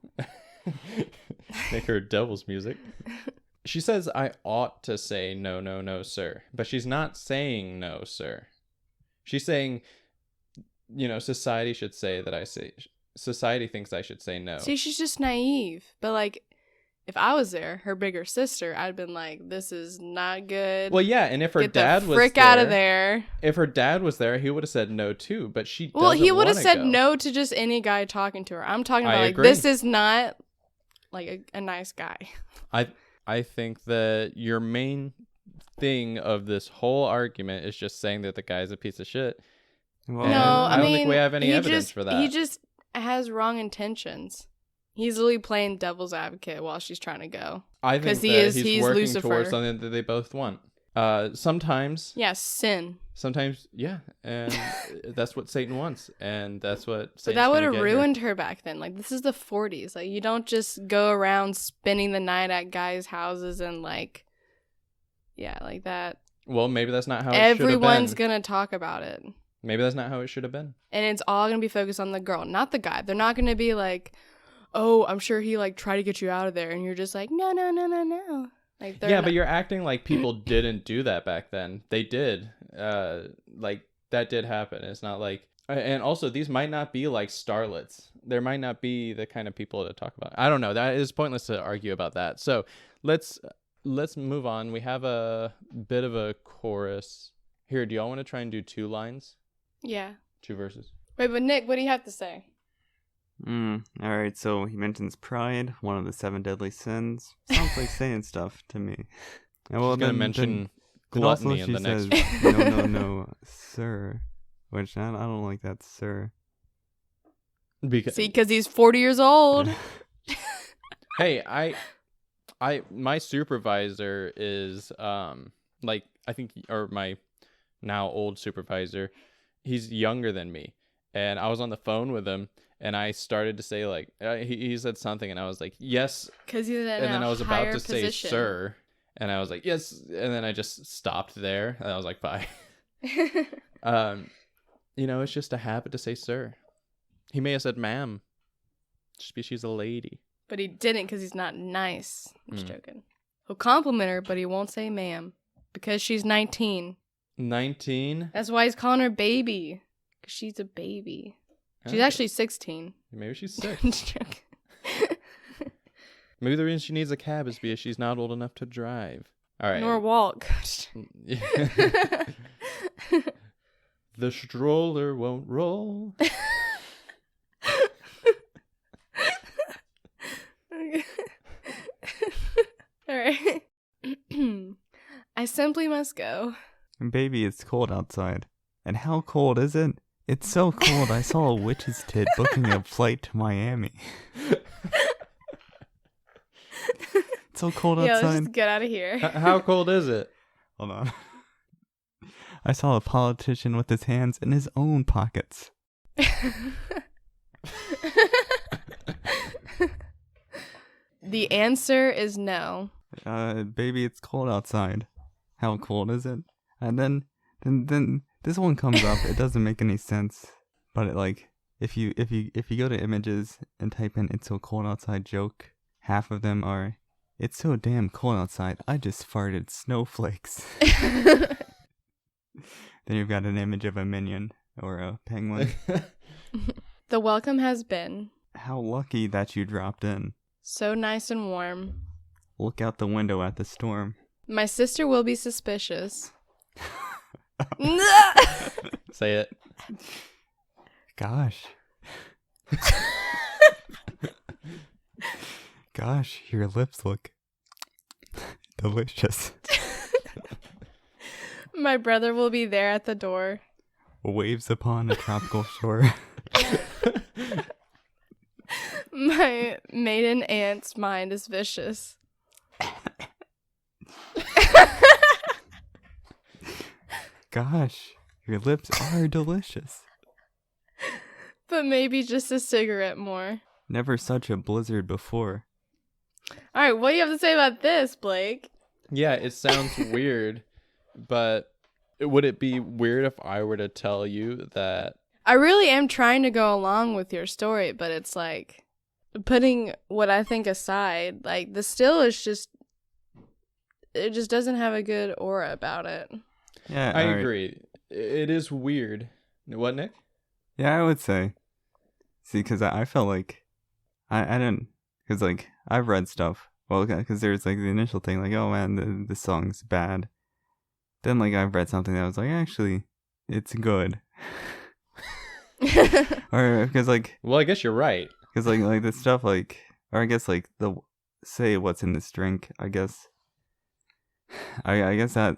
Make her devil's music. She says, I ought to say no, no, no, sir. But she's not saying no, sir. She's saying, society should say that society thinks I should say no. See, she's just naive. But, like, if I was there, her bigger sister, I'd been like, this is not good. Well, yeah, and if her dad was frick there, out of there. If her dad was there, he would have said no too, but she doesn't. Well, he would have said go. no to just any guy talking to her. I'm talking about, like, agree. this is not, like, a nice guy. I think that your main thing of this whole argument is just saying that the guy's a piece of shit. Well, No, I I don't mean, think we have any evidence for that. He just has wrong intentions. He's literally playing devil's advocate while she's trying to go. I think 'Cause he's working Lucifer. towards something that they both want. Sometimes, Yeah, sin. yeah, and that's what Satan wants, and that's what. But Satan's that would gonna have get ruined her back then. Like, this is the 40s. Like, you don't just go around spending the night at guys' houses and, like, yeah, like that. Well, maybe that's not how it Everyone's should have been. gonna talk about it. Maybe that's not how it should have been. And it's all going to be focused on the girl, not the guy. They're not going to be like, oh, I'm sure he like tried to get you out of there. And you're just like, no, no, no, no, no. Like, Yeah, but you're acting like people didn't do that back then. They did. Like that did happen. It's not like, and also these might not be like starlets. There might not be the kind of people to talk about. I don't know. That is pointless to argue about that. So let's move on. We have a bit of a chorus here. Do y'all want to try and do 2 lines? Yeah. 2 verses. Wait, but Nick, what do you have to say? All right, so he mentions pride, one of the 7 deadly sins. Sounds like saying stuff to me. And well, She's gonna mention then also gluttony in she the next says, one. no, no, no, sir. Which I don't like that, sir. Because See, because he's 40 years old. hey, my supervisor is like I think, or my now old supervisor, he's younger than me, and I was on the phone with him, and I started to say like he said something, and I was like yes, Because he's in and then I was about to position. say sir, and I was like yes, and then I just stopped there, and I was like bye. You know, it's just a habit to say sir. He may have said ma'am, just because she's a lady. But he didn't because he's not nice. I'm just joking. He'll compliment her, but he won't say ma'am because she's 19. 19? That's why he's calling her baby. Because she's a baby. She's actually 16. Maybe she's 6. I'm just joking. Maybe the reason she needs a cab is because she's not old enough to drive. All right. Nor walk. The stroller won't roll. All right. I simply must go. Baby, it's cold outside. And how cold is it? It's so cold I saw a witch's tit booking a flight to Miami. It's so cold Yeah, let's outside. just get out of here. How cold is it? Hold on. I saw a politician with his hands in his own pockets. The answer is no. Baby, it's cold outside. How cold is it? And then this one comes up. It doesn't make any sense. But it, like, if you go to images and type in "it's so cold outside" joke, half of them are, "It's so damn cold outside, I just farted snowflakes." Then you've got an image of a minion or a penguin. The welcome has been How lucky that you dropped in. so nice and warm. Look out the window at the storm. My sister will be suspicious. Say it. Gosh. Gosh, your lips look delicious. My brother will be there at the door. Waves upon a tropical shore. My maiden aunt's mind is vicious. Gosh, your lips are delicious. But maybe just a cigarette more. Never such a blizzard before. All right, what do you have to say about this, Blake? Yeah, it sounds weird, but would it be weird if I were to tell you that? I really am trying to go along with your story, but it's like putting what I think aside, like the still is just, it just doesn't have a good aura about it. Yeah, I all right. agree. It is weird. What, Nick? Yeah, I would say. See, because I felt like I didn't, because like I've read stuff. Well, because there's like the initial thing, like, oh man, the song's bad. Then like I've read something that was like, actually, it's good. Or because like, Well, I guess you're right. because like the stuff like, or I guess like the say what's in this drink. I guess, I guess that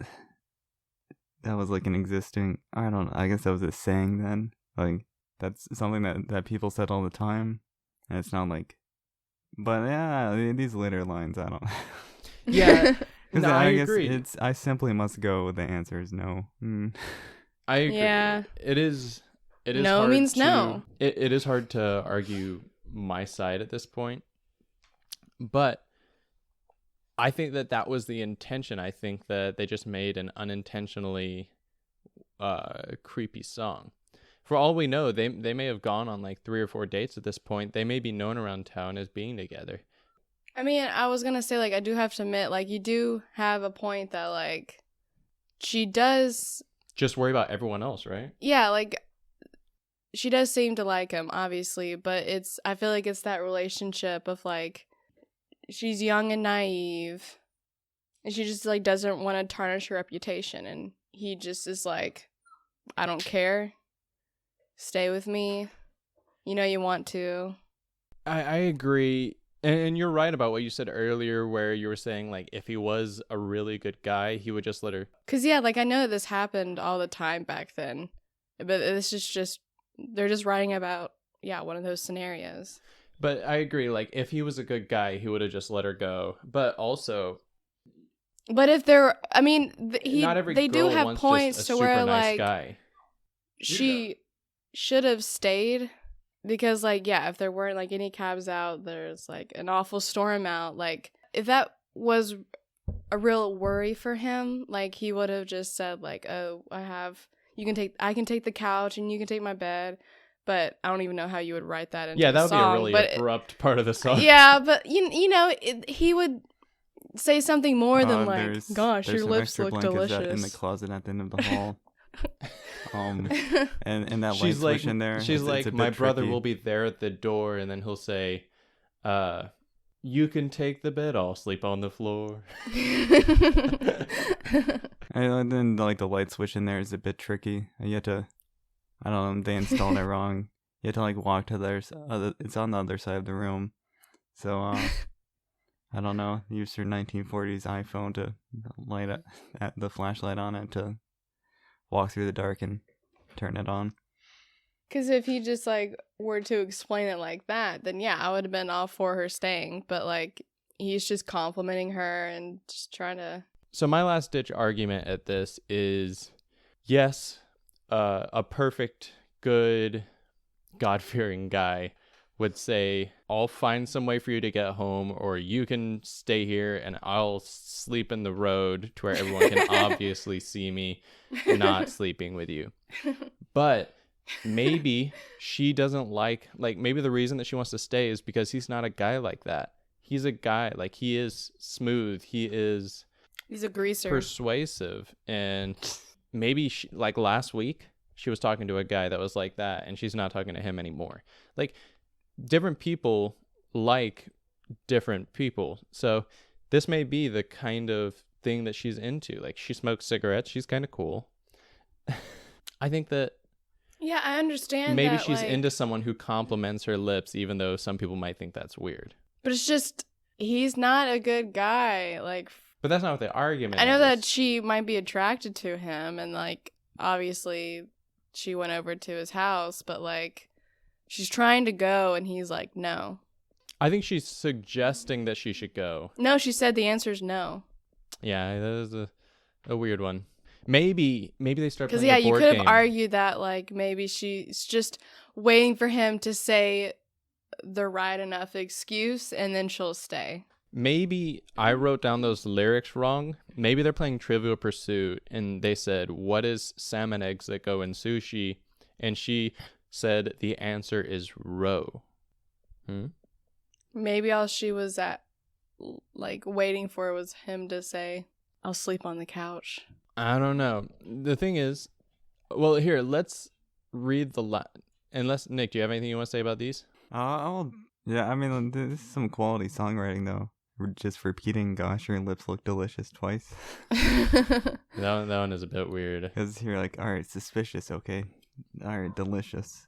was like an existing. I don't know. I guess that was a saying then. Like that's something that people said all the time, and it's not like. But yeah, these later lines, I don't. Yeah. 'Cause No, I guess agree. I simply must go. The answer is no. I agree. Yeah. It is. It is. No hard means to, no. It is hard to argue my side at this point, but I think that was the intention. I think that they just made an unintentionally creepy song. For all we know, they may have gone on like 3 or 4 dates at this point. They may be known around town as being together. I mean, I was gonna say, like, I do have to admit, like, you do have a point that, like, she does... Just worry about everyone else, right? Yeah, like, she does seem to like him, obviously, but I feel like it's that relationship of, like, she's young and naive, and she just, like, doesn't want to tarnish her reputation, and he just is like, I don't care. Stay with me. You know you want to. I agree. And you're right about what you said earlier, where you were saying, like, if he was a really good guy, he would just let her... Because, yeah, like, I know this happened all the time back then. But this is just... They're just writing about, yeah, one of those scenarios. But I agree. Like, if he was a good guy, he would have just let her go. But also... But if they're... I mean, not every they do girl have wants points just a to where, super nice like... guy. She should have stayed. Because, like, yeah, if there weren't, like, any cabs out, there's, like, an awful storm out. Like, if that was a real worry for him, like, he would have just said, like, oh, I can take the couch and you can take my bed. But I don't even know how you would write that into Yeah, a that would song, be a really abrupt part of the song. Yeah, but, you know, he would say something more than, like, gosh, there's your some lips extra look blankets delicious. in the closet at the end of the hall. And that light She's like, switch in there. She's it's like, a bit my brother tricky. will be there at the door, and then he'll say, you can take the bed, I'll sleep on the floor. And then like the light switch in there is a bit tricky. You have to, I don't know, they installed it wrong. You have to like walk to it's on the other side of the room. So I don't know, use your 1940s iPhone to light it, at the flashlight on it to walk through the dark and turn it on. Because if he just, like, were to explain it like that, then, yeah, I would have been all for her staying. But, like, he's just complimenting her and just trying to... So my last ditch argument at this is, yes, a perfect, good, God-fearing guy would say, I'll find some way for you to get home, or you can stay here and I'll sleep in the road to where everyone can obviously see me not sleeping with you. But maybe she doesn't like maybe the reason that she wants to stay is because he's not a guy like that. He's a guy, like, he is smooth, he's a greaser, persuasive, and maybe she, like last week she was talking to a guy that was like that, and she's not talking to him anymore. Like, different people like different people, so this may be the kind of thing that she's into. Like, she smokes cigarettes, she's kind of cool. I think that yeah, I understand maybe that, she's like, into someone who compliments her lips, even though some people might think that's weird. but it's just, he's not a good guy, like... But that's not what the argument I know is. that she might be attracted to him, and, like, obviously she went over to his house, but, like, she's trying to go, and he's like, no. I think she's suggesting that she should go. No, she said the answer is no. Yeah, that is a weird one. Maybe they start Because, playing yeah, a you board could game. have argued that, like, maybe she's just waiting for him to say the right enough excuse, and then she'll stay. Maybe I wrote down those lyrics wrong. Maybe they're playing Trivial Pursuit, and they said, what is salmon eggs that go in sushi? And she said the answer is roe. Maybe all she was waiting for was him to say, I'll sleep on the couch. I don't know. The thing is, well, here, let's read the unless, Nick, do you have anything you want to say about these? Yeah, I mean, this is some quality songwriting, though. We're just repeating, gosh, your lips look delicious twice. That one is a bit weird. Because you're like, all right, suspicious, okay? All right, delicious.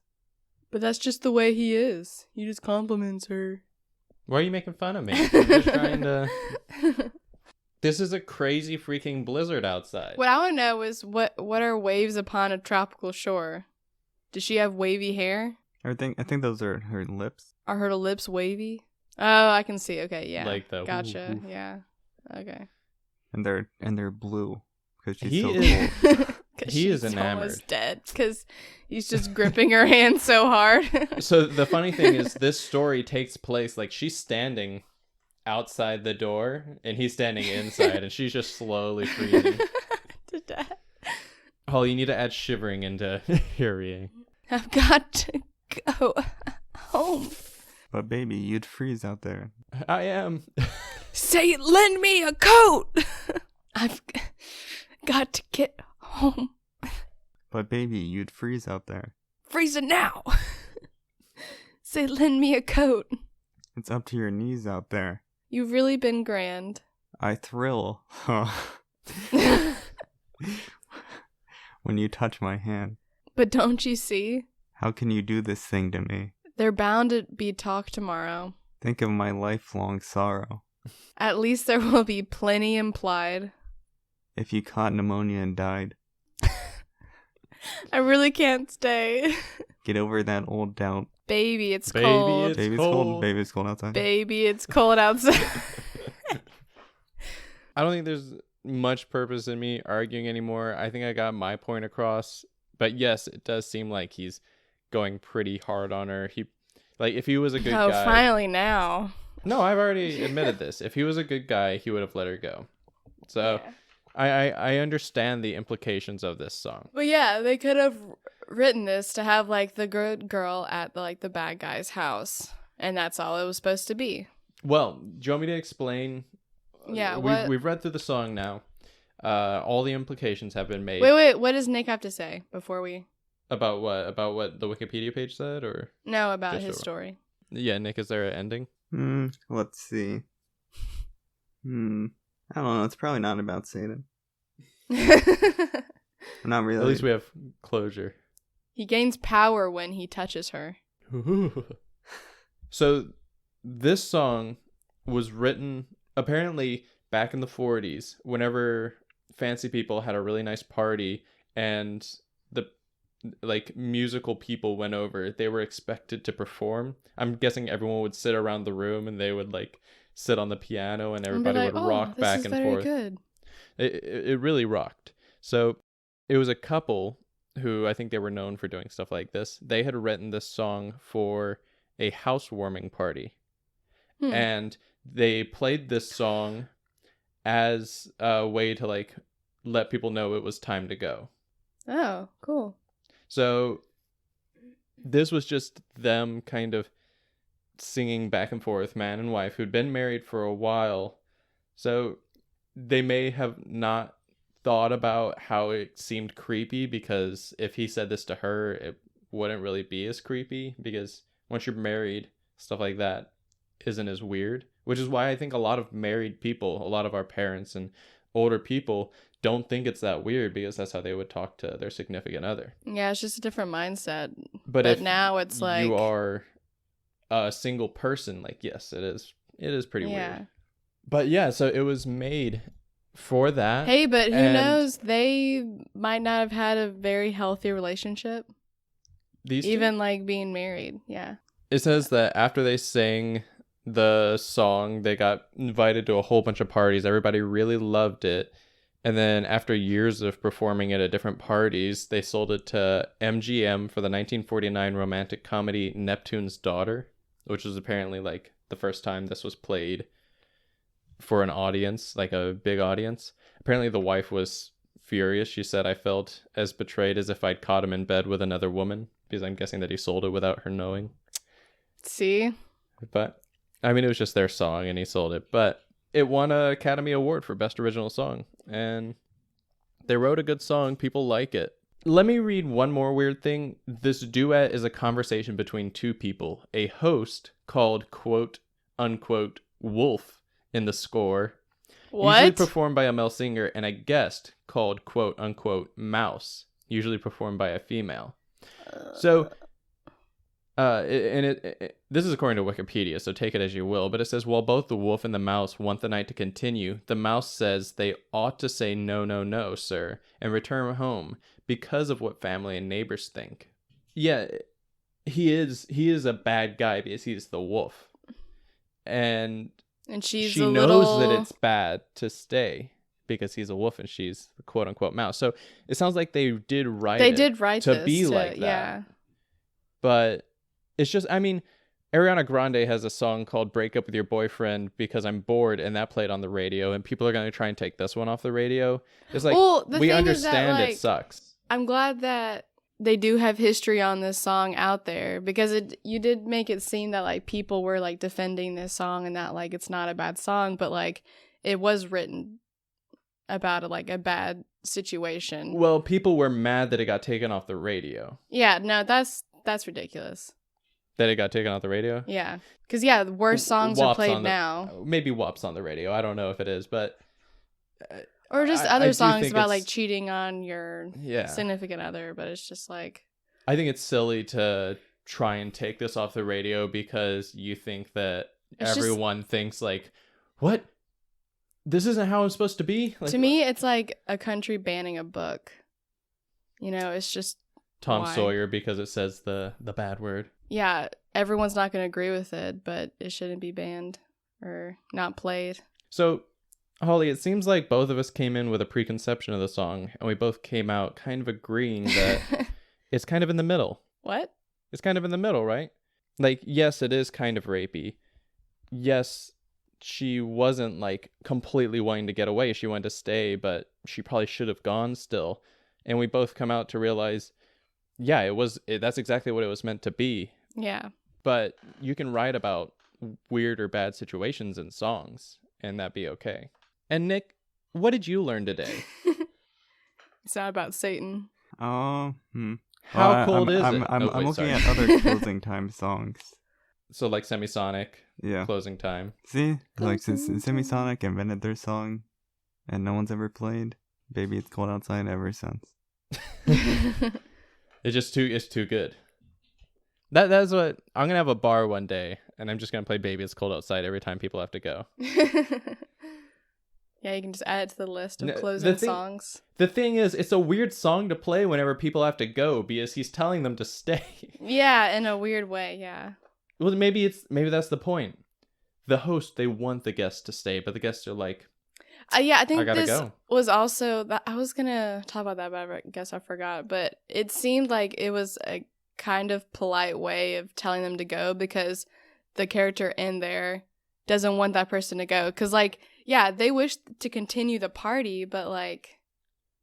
But that's just the way he is. He just compliments her. Why are you making fun of me? I'm just trying to... This is a crazy freaking blizzard outside. What I want to know is what are waves upon a tropical shore? Does she have wavy hair? I think those are her lips. Are her lips wavy? Oh, I can see. Okay, yeah. Like the gotcha. Yeah. Okay. And they're blue because she's He so is- cold. He is She's enamored. almost dead because he's just gripping her hand so hard. So the funny thing is, this story takes place, like, she's standing outside the door and he's standing inside and she's just slowly freezing. To death. Paul, you need to add shivering into your reading. I've got to go home. But baby, you'd freeze out there. I am. Say, lend me a coat. I've got to get home. But baby, you'd freeze out there. Freezing now. Say, lend me a coat. It's up to your knees out there. You've really been grand. I thrill when you touch my hand. But don't you see? How can you do this thing to me? They're bound to be talk tomorrow. Think of my lifelong sorrow. At least there will be plenty implied. If you caught pneumonia and died, I really can't stay. get over that old doubt. Baby, it's Baby, cold. It's Baby's cold. cold. Baby's cold outside. Baby, it's cold outside. I don't think there's much purpose in me arguing anymore. I think I got my point across. But yes, it does seem like he's going pretty hard on her. If he was a good guy. Finally now. No, I've already admitted this. If he was a good guy, he would have let her go. So Yeah. I understand the implications of this song. But yeah, they could have written this to have like the good girl at the bad guy's house, and that's all it was supposed to be. Well, do you want me to explain? Yeah, we've read through the song now. All the implications have been made. Wait, what does Nick have to say before we? About what? About what the Wikipedia page said, or No, about Just his a- story. yeah, Nick, is there an ending? Let's see. I don't know. It's probably not about Satan. Not really. At least we have closure. He gains power when he touches her. So this song was written apparently back in the 40s whenever fancy people had a really nice party and the musical people went over. They were expected to perform. I'm guessing everyone would sit around the room and they would sit on the piano and everybody would rock back and forth. Good. It really rocked. So it was a couple who I think they were known for doing stuff like this. They had written this song for a housewarming party. And they played this song as a way to let people know it was time to go. Oh, cool. So this was just them kind of singing back and forth, man and wife, who'd been married for a while. So they may have not thought about how it seemed creepy, because if he said this to her, it wouldn't really be as creepy, because once you're married, stuff like that isn't as weird, which is why I think a lot of married people, a lot of our parents and older people don't think it's that weird, because that's how they would talk to their significant other. Yeah, it's just a different mindset. But if now it's like you are a single person, yes, it is pretty weird. But yeah, so it was made for that. Hey, but who and knows? They might not have had a very healthy relationship. These two? Even being married. Yeah. It says that after they sang the song, they got invited to a whole bunch of parties. Everybody really loved it. And then after years of performing it at different parties, they sold it to MGM for the 1949 romantic comedy Neptune's Daughter, which was apparently the first time this was played for an audience, a big audience. Apparently the wife was furious. She said, "I felt as betrayed as if I'd caught him in bed with another woman," because I'm guessing that he sold it without her knowing. See? But I mean, it was just their song and he sold it. But it won an Academy Award for Best Original Song. And they wrote a good song. People like it. Let me read one more weird thing. This duet is a conversation between two people. A host called quote unquote Wolf in the score. Usually What? performed by a male singer, and a guest called quote unquote Mouse, usually performed by a female. So this is according to Wikipedia, so take it as you will, but it says, while both the wolf and the mouse want the night to continue, the mouse says they ought to say no, no, no, sir, and return home because of what family and neighbors think. Yeah, he is a bad guy because he's the wolf. And she's she a knows little... that it's bad to stay because he's a wolf and she's the quote unquote mouse. So it sounds like they did write to this be like that. Yeah. But it's just, I mean, Ariana Grande has a song called Break Up With Your Boyfriend Because I'm Bored, and that played on the radio, and people are going to try and take this one off the radio. It's like, Well, the we thing is understand that, it sucks. I'm glad that they do have history on this song out there, because you did make it seem that like people were like defending this song and that like it's not a bad song, but like it was written about like a bad situation. Well, people were mad that it got taken off the radio. Yeah, no, that's ridiculous. That it got taken off the radio? Yeah, because the worst songs are played now. Maybe WAP's on the radio. I don't know if it is, but or just I other do songs think about it's- like cheating on your yeah, significant other, but it's just like, I think it's silly to try and take this off the radio because you think that It's just- everyone thinks like, what? This isn't how I'm supposed to be? Like, to me, it's like a country banning a book. You know, it's just, Tom why? Sawyer because it says the bad word. yeah, everyone's not going to agree with it, but it shouldn't be banned or not played. So, Holly, it seems like both of us came in with a preconception of the song, and we both came out kind of agreeing that it's kind of in the middle. What? It's kind of in the middle, right? Like, yes, it is kind of rapey. Yes, she wasn't like completely wanting to get away. She wanted to stay, but she probably should have gone still. And we both come out to realize, yeah, that's exactly what it was meant to be. Yeah. But you can write about weird or bad situations in songs, and that'd be okay. And Nick, what did you learn today? It's not about Satan. How Well, cold is I'm it? I'm, Oh, I'm wait, looking sorry. at other closing time songs. So like Semisonic, Yeah. Closing Time. See, like Closing Semisonic invented their song, and no one's ever played "Baby It's Cold Outside" ever since. It's too good. That's what I'm gonna have a bar one day, and I'm just gonna play "Baby It's Cold Outside" every time people have to go. Yeah, you can just add it to the list of No, the closing thing- songs. The thing is, it's a weird song to play whenever people have to go because he's telling them to stay. Yeah, in a weird way, yeah. Well, maybe that's the point. The host, they want the guests to stay, but the guests are like, Yeah, I think I gotta this go. was also that I was gonna talk about that, but I guess I forgot. But it seemed like it was a kind of polite way of telling them to go because the character in there doesn't want that person to go. Because, like, yeah, they wish to continue the party, but like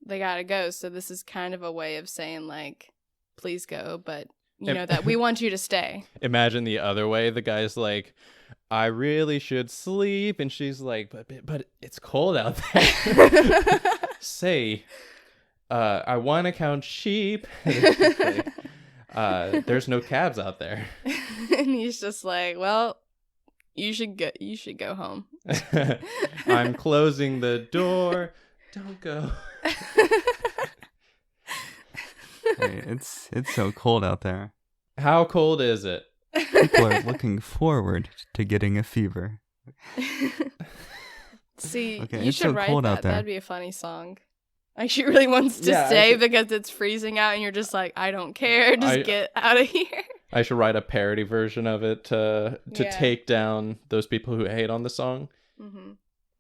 they gotta go. So this is kind of a way of saying like, please go, but you know that we want you to stay. imagine the other way. The guy's like, I really should sleep, and she's like, but it's cold out there. Say, I want to count sheep. There's no cabs out there. And he's just like, well, you should go home. I'm closing the door. Don't go. Hey, it's so cold out there. How cold is it? People are looking forward to getting a fever. See, Okay, you it's should so write cold that. out there. That'd be a funny song. Like she really wants to Yeah, I stay should- because it's freezing out, and you're just like, I don't care. Just get out of here. I should write a parody version of it to Yeah. take down those people who hate on the song. Mm-hmm.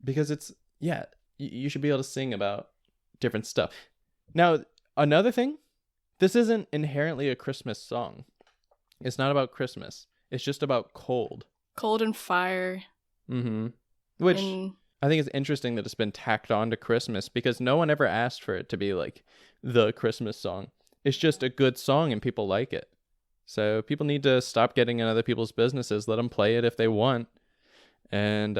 Because it's, yeah, you should be able to sing about different stuff. Now, another thing, this isn't inherently a Christmas song. It's not about Christmas. It's just about cold. Cold and fire. Mm-hmm. Which and I think it's interesting that it's been tacked on to Christmas because no one ever asked for it to be like the Christmas song. It's just a good song and people like it. So people need to stop getting in other people's businesses. Let them play it if they want. And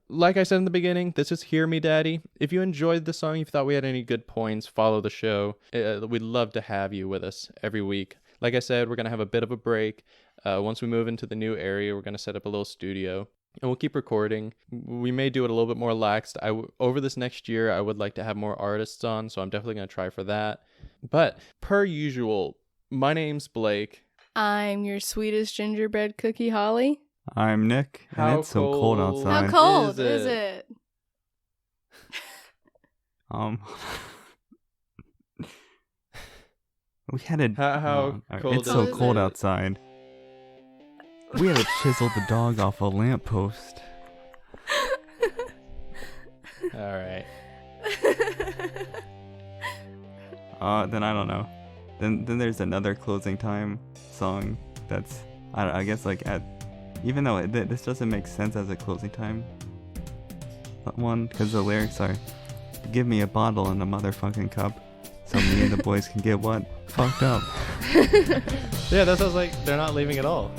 like I said in the beginning, this is Hear Me Daddy. If you enjoyed the song, if you thought we had any good points, follow the show. We'd love to have you with us every week. Like I said, we're going to have a bit of a break. Once we move into the new area, we're going to set up a little studio. And we'll keep recording. We may do it a little bit more laxed. Over this next year, I would like to have more artists on, so I'm definitely going to try for that. But per usual, my name's Blake. I'm your sweetest gingerbread cookie, Holly. I'm Nick, and How it's so cold cold? outside. How cold is is it? We had a. How cold It's so is cold it? outside. We had to chisel the dog off a lamppost. All right. Then I don't know. Then there's another closing time song that's I guess like even though this doesn't make sense as a closing time one because the lyrics are, "Give me a bottle and a motherfucking cup, so me and the boys can get what? Fucked up. Yeah, that sounds like they're not leaving at all.